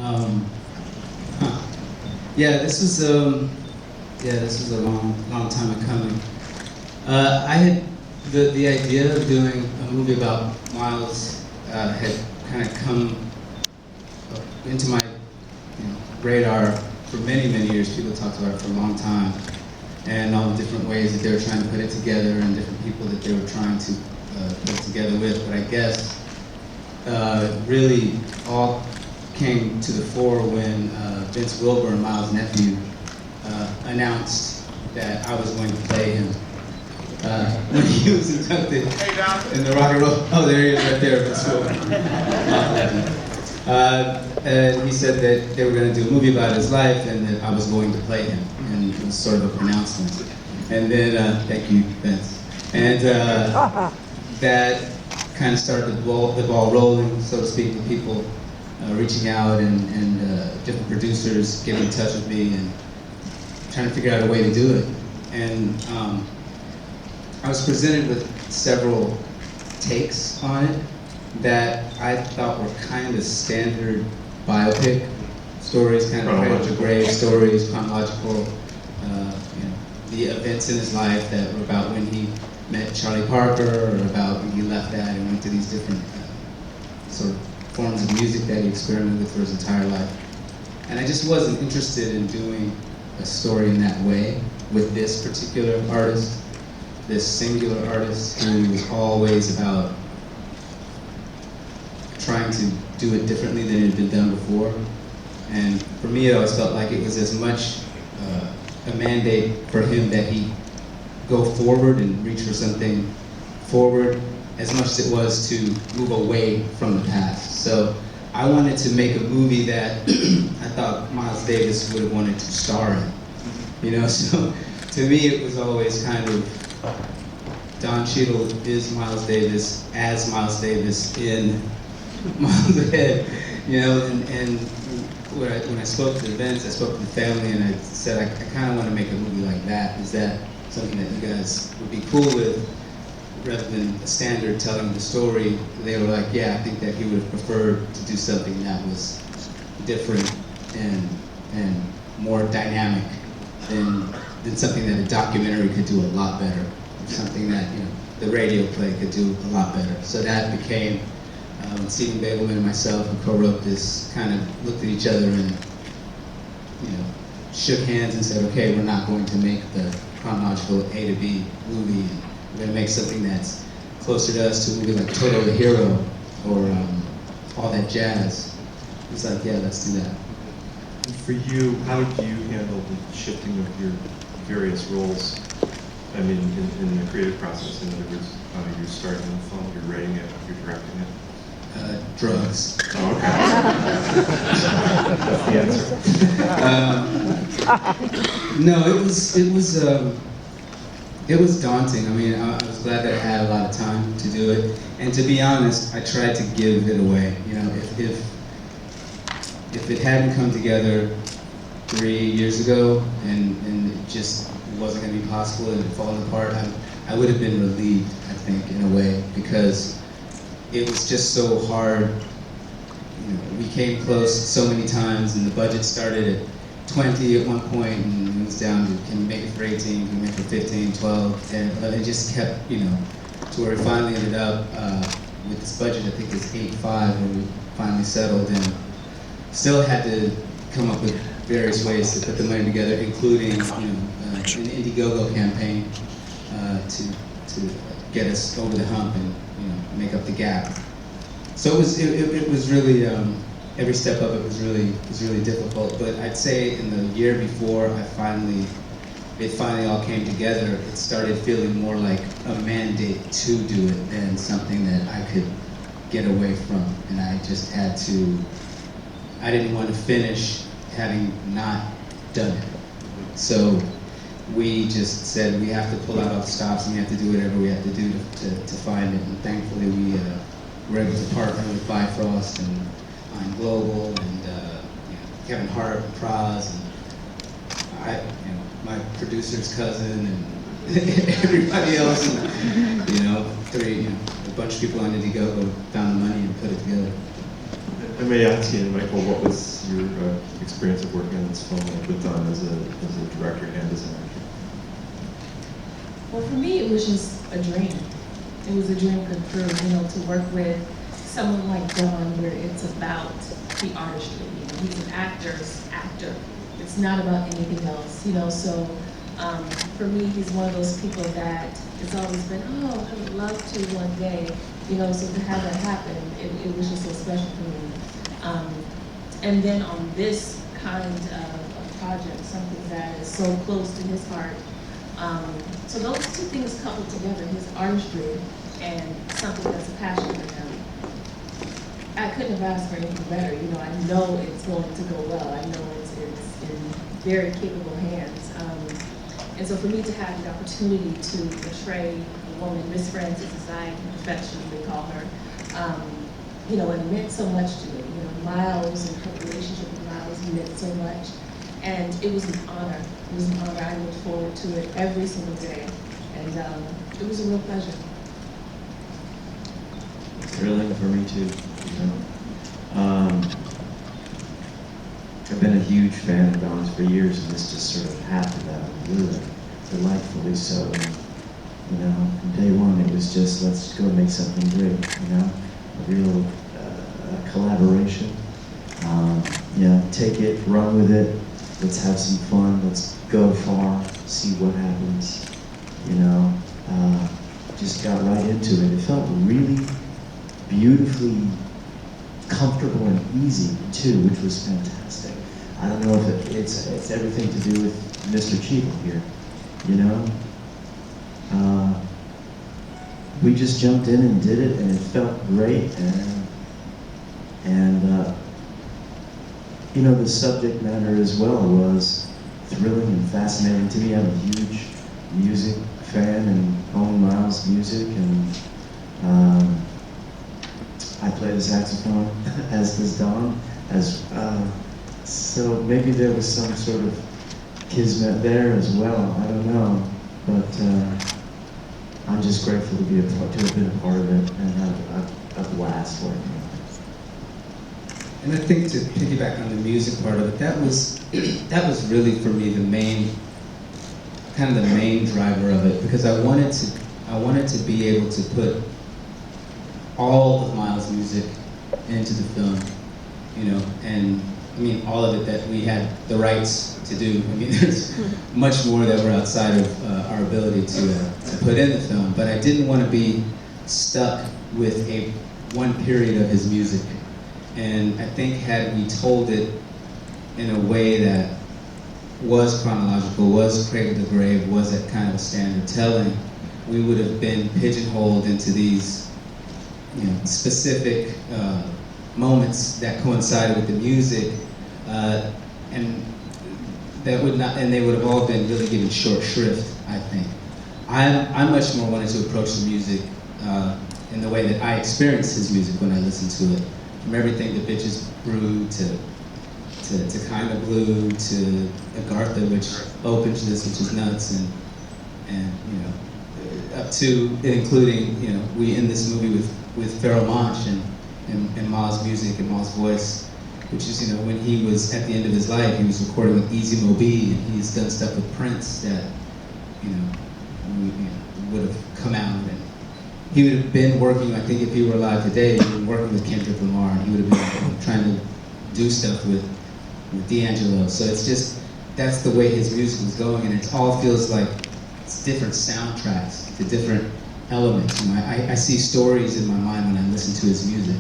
Um, huh. Yeah, this was a long time in coming. I had the idea of doing a movie about Miles had kind of come into my radar for many years. People talked about it for a long time, and all the different ways that they were trying to put it together, and different people that they were trying to put it together with. But I guess really all came to the fore when Vince Wilbur, Miles' nephew, announced that I was going to play him when he was inducted in the Rock and Roll. Oh, there he is, right there, Vince Wilbur. And he said that they were going to do a movie about his life, and that I was going to play him, and it was sort of a pronouncement. And then, thank you, Vince. And that kind of started the ball rolling, so to speak, with people reaching out and different producers getting in touch with me and trying to figure out a way to do it. And I was presented with several takes on it that I thought were kind of standard biopic stories, kind of cradle to grave stories, chronological, the events in his life that were about when he met Charlie Parker, or about when he left that and went to these different sort of forms of music that he experimented with for his entire life. And I just wasn't interested in doing a story in that way with this particular artist, this singular artist who was always about trying to do it differently than it had been done before. And for me, it always felt like it was as much a mandate for him that he go forward and reach for something forward as much as it was to move away from the past. So I wanted to make a movie that I thought Miles Davis would have wanted to star in. So to me it was always kind of Don Cheadle is Miles Davis as Miles Davis in Miles' head, and when I spoke to the events, I spoke to the family, and I said I kind of want to make a movie like that. Is that something that you guys would be cool with, rather than a standard telling the story? They were like, yeah, I think that he would have preferred to do something that was different and more dynamic than something that a documentary could do a lot better, something that the radio play could do a lot better. So that became Stephen Babelman and myself, who co-wrote this, kind of looked at each other and shook hands and said, okay, we're not going to make the chronological A to B movie. We're going to make something that's closer to us to a movie like Toto the Hero or All That Jazz. It's like, yeah, let's do that. And for you, how do you handle the shifting of your various roles? I mean, in the creative process, in other words, you're starting the film, you're writing it, you're directing it. Drugs. Oh, okay. That's the answer. No, it was daunting. I mean, I was glad that I had a lot of time to do it, and to be honest, I tried to give it away. If it hadn't come together 3 years ago and it just wasn't going to be possible and it had fallen apart, I would have been relieved, I think, in a way, because it was just so hard. We came close so many times, and the budget started at 20 at one point, and it was down to, can we make it for 18, can we make it for 15, 12, and it just kept, to where we finally ended up with this budget. I think it's 8.5 where we finally settled, and still had to come up with various ways to put the money together, including an Indiegogo campaign to get us over the hump and make up the gap. So it was really every step of it was really difficult. But I'd say in the year before it finally all came together, it started feeling more like a mandate to do it than something that I could get away from. And I just had to. I didn't want to finish having not done it. So we just said we have to pull out all the stops and we have to do whatever we have to do to find it. And thankfully we were able to partner with Bifrost and I'm Global and Kevin Hart and Praz and my producer's cousin and everybody else. And, a bunch of people on Indiegogo found the money and put it together. Emayatzy and Michael, what was your experience of working on this film with Don as a director and as an actor? Well, for me, it was just a dream. It was a dream come true, to work with someone like Don, where it's about the artistry. He's an actor's actor. It's not about anything else, So for me, he's one of those people that it's always been, oh, I would love to one day, So to have that happen, it was just so special for me. And then on this kind of project, something that is so close to his heart. So those two things coupled together, his artistry and something that's a passion for him. I couldn't have asked for anything better. I know it's going to go well. I know it's in very capable hands. And so for me to have the opportunity to portray a woman, Miss Frances, as I affectionately call her, it meant so much to me. Miles and her relationship with Miles meant so much. And it was an honor. It was an honor. I look forward to it every single day. And it was a real pleasure. It's thrilling for me too, I've been a huge fan of Don's for years, and this just sort of happened out of the blue, delightfully so. And, from day one, it was just, let's go and make something great, a real collaboration. Take it, run with it, let's have some fun, let's go far, see what happens, just got right into it. It felt really beautifully comfortable and easy too, which was fantastic. I don't know if it's everything to do with Mr. Cheadle here, we just jumped in and did it, and it felt great, and the subject matter as well was thrilling and fascinating to me. I'm a huge music fan and own Miles' music, and I play the saxophone, as does Don. So maybe there was some sort of kismet there as well. I don't know, but I'm just grateful to have been a part of it and have a blast working on it. And I think to piggyback on the music part of it, that was really for me the main driver of it, because I wanted to be able to put all of Miles' music into the film, and all of it that we had the rights to do. There's much more that were outside of our ability to put in the film, but I didn't want to be stuck with one period of his music. And I think had we told it in a way that was chronological, was cradle to grave, was that kind of a standard telling, we would have been pigeonholed into these specific moments that coincided with the music, and that would not, and they would have all been really getting short shrift, I think. I much more wanted to approach the music in the way that I experienced his music when I listened to it. From everything the Bitches Brew to Kinda Blue to Agartha, which opens this, which is nuts, and up to including we end this movie with Pharoah Monch and Ma's music and Ma's voice, which is when he was at the end of his life, he was recording with Easy Mo Bee, and he's done stuff with Prince that would have come out, and he would have been working. I think if he were alive today, he would have been working with Kendrick Lamar, and he would have been trying to do stuff with D'Angelo. So it's just, that's the way his music was going, and it all feels like it's different soundtracks to different elements. I see stories in my mind when I listen to his music.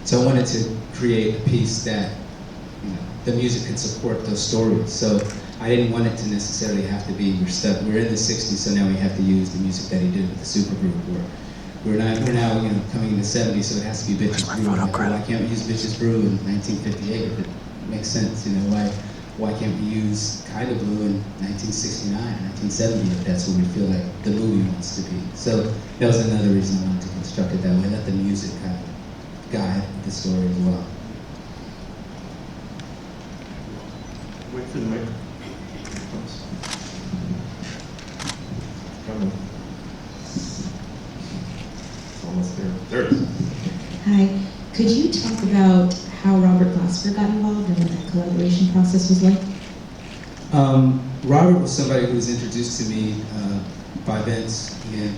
So I wanted to create a piece that the music could support those stories. So I didn't want it to necessarily have to be, we're in the 60s, so now we have to use the music that he did with the supergroup. We're now coming in the 70s, so it has to be Bitches Brew. Why can't we use Bitches Brew in 1958 if it makes sense? Why can't we use Kinda Blue in 1969, 1970 if that's what we feel like the movie wants to be? So that was another reason I wanted to construct it that way, let the music kind of guide the story as well. Wait for the mic. Coming. It's almost there. There it is. Hi. Could you talk about how Robert Glasper Oscar got involved and what that collaboration process was like? Robert was somebody who was introduced to me by Vince, again,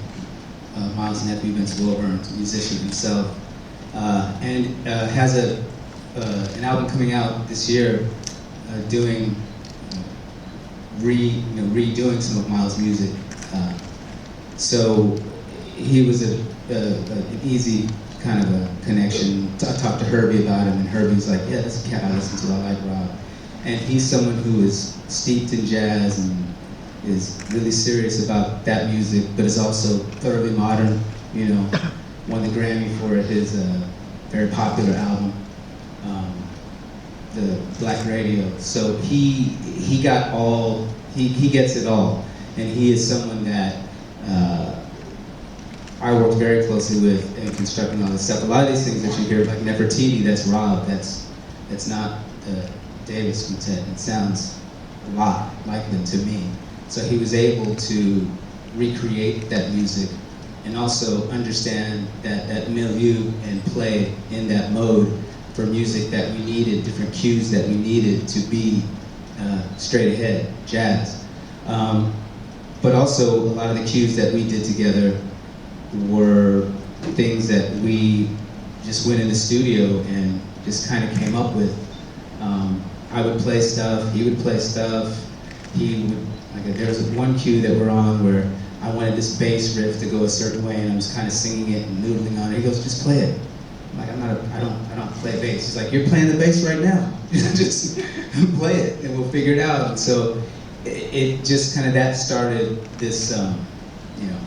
Miles' nephew, Vince Wilburn, musician himself, and has an album coming out this year, doing redoing some of Miles' music. So he was an easy kind of a connection. I talked to Herbie about him, and Herbie's like, yeah, that's a cat I listen to, I like Rob. And he's someone who is steeped in jazz and is really serious about that music, but is also thoroughly modern, you know, won the Grammy for his very popular album, the Black Radio. So he got all, he gets it all. And he is someone that I worked very closely with in constructing all this stuff. A lot of these things that you hear, like Nefertiti, that's Rob, that's not the Davis Quintet. It sounds a lot like them to me. So he was able to recreate that music and also understand that milieu and play in that mode for music that we needed, different cues that we needed to be straight ahead, jazz. But also a lot of the cues that we did together were things that we just went in the studio and just kind of came up with. I would play stuff, he would play stuff, he would, like there was one cue that we're on where I wanted this bass riff to go a certain way and I was kind of singing it and noodling on it. He goes, just play it. I'm like, I don't play bass. He's like, you're playing the bass right now. Just play it and we'll figure it out. And so it just kind of, that started this, you know,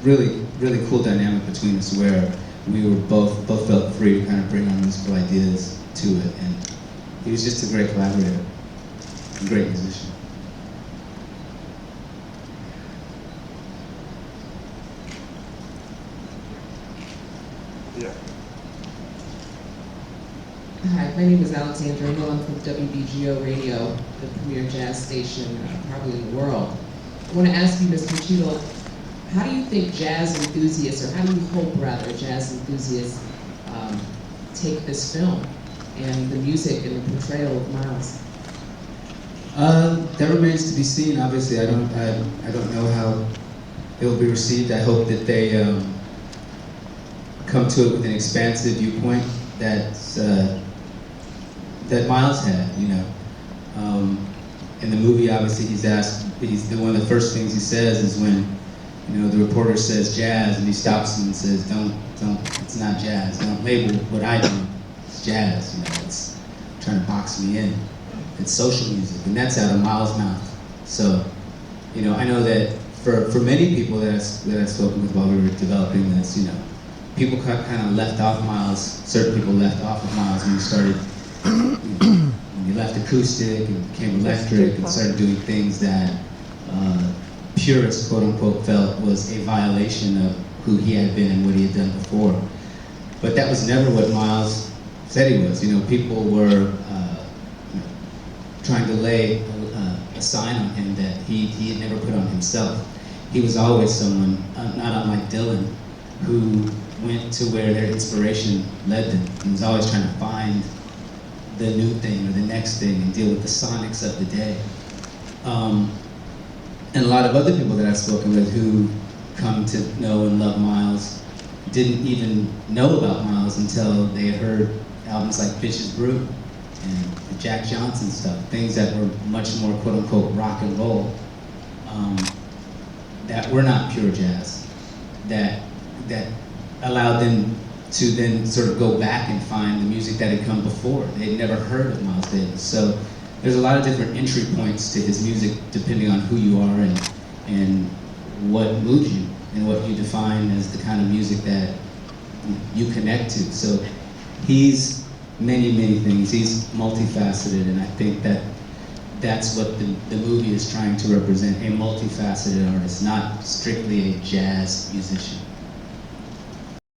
really cool dynamic between us where we were both felt free to kind of bring our musical ideas to it. And he was just a great collaborator, a great musician. Yeah. Hi, my name is Alexandra. I know I'm from WBGO Radio, the premier jazz station probably in the world. I want to ask you, Mr. Cheadle, how do you think jazz enthusiasts, or how do you hope rather jazz enthusiasts take this film and the music and the portrayal of Miles? That remains to be seen. Obviously, I don't know how it will be received. I hope that they come to it with an expansive viewpoint that Miles had. You know, in the movie, obviously, one of the first things he says is when, you know, the reporter says jazz, and he stops him and says, don't, it's not jazz. Don't label what I do. It's jazz. You know, it's trying to box me in. It's social music, and that's out of Miles' mouth. So, you know, I know that for many people that I've spoken with while we were developing this, you know, people kind of left off Miles. Certain people left off of Miles when he started. When he left acoustic and became electric and started doing things that purists, quote unquote, felt was a violation of who he had been and what he had done before. But that was never what Miles said he was. You know, people were trying to lay a sign on him that he had never put on himself. He was always someone, not unlike Dylan, who went to where their inspiration led them. He was always trying to find the new thing or the next thing and deal with the sonics of the day. And a lot of other people that I've spoken with who come to know and love Miles didn't even know about Miles until they had heard albums like Bitch's Brew and the Jack Johnson stuff, things that were much more quote unquote rock and roll, that were not pure jazz, that allowed them to then sort of go back and find the music that had come before. They'd never heard of Miles Davis. So there's a lot of different entry points to his music depending on who you are and what moves you and what you define as the kind of music that you connect to. So he's many things. He's multifaceted, and I think that's what the movie is trying to represent, a multifaceted artist, not strictly a jazz musician.